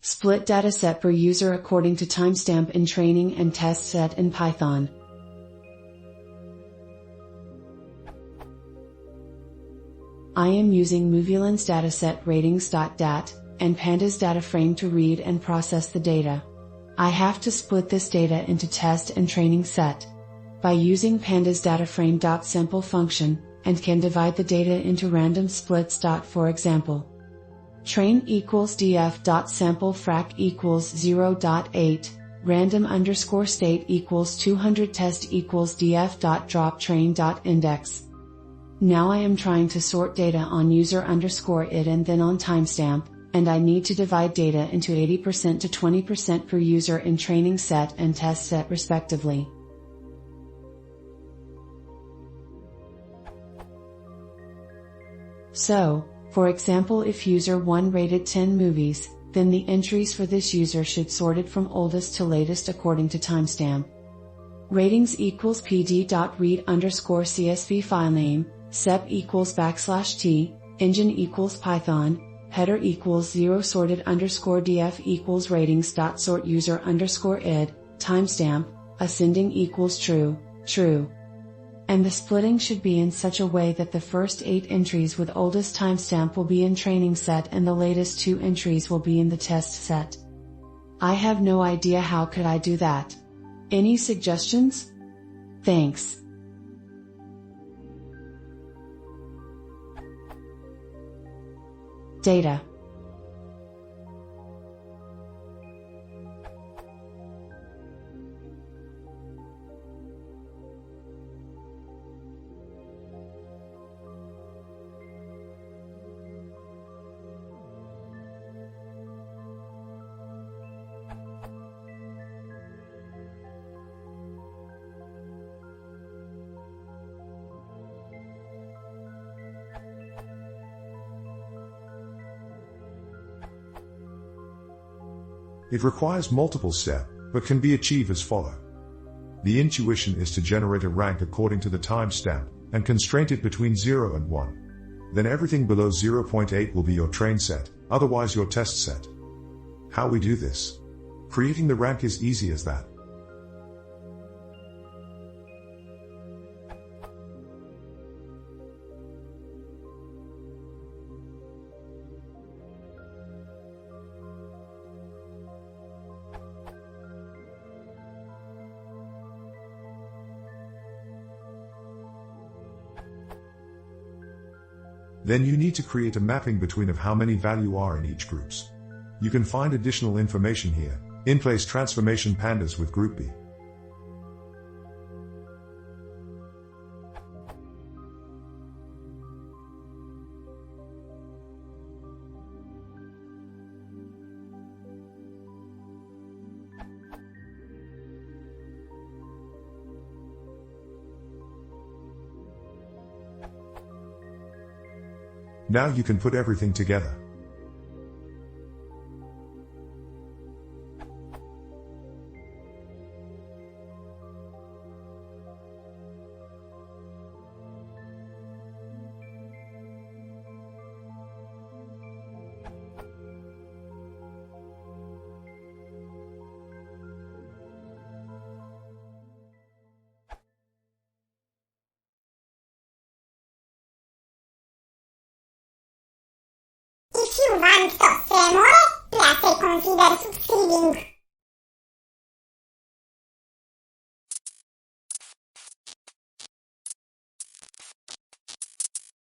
Split dataset per user according to timestamp in training and test set in Python. I am using Movielens dataset ratings.dat and pandas data frame to read and process the data. I have to split this data into test and training set. By using pandas data frame.sample function, and can divide the data into random splits. For example, train equals df.sample frac equals 0.8, random underscore state equals 200 test equals df.drop train.index. Now I am trying to sort data on user underscore id and then on timestamp, and I need to divide data into 80% to 20% per user in training set and test set respectively. So, for example, if user 1 rated 10 movies, then the entries for this user should sorted from oldest to latest according to timestamp. Ratings equals pd.read underscore csv filename, sep equals \t, engine equals python, header equals 0 sorted underscore df equals ratings.sort user underscore id, timestamp, ascending equals true, true. And the splitting should be in such a way that the first 8 entries with oldest timestamp will be in training set and the latest 2 entries will be in the test set. I have no idea how could I do that. Any suggestions? Thanks. Data. It requires multiple steps, but can be achieved as follow. The intuition is to generate a rank according to the timestamp, and constrain it between 0 and 1. Then everything below 0.8 will be your train set, otherwise your test set. How we do this? Creating the rank is easy as that. Then you need to create a mapping between of how many value are in each groups. You can find additional information here, in place transformation pandas with group B. Now you can put everything together. If you want to say more, please consider subscribing.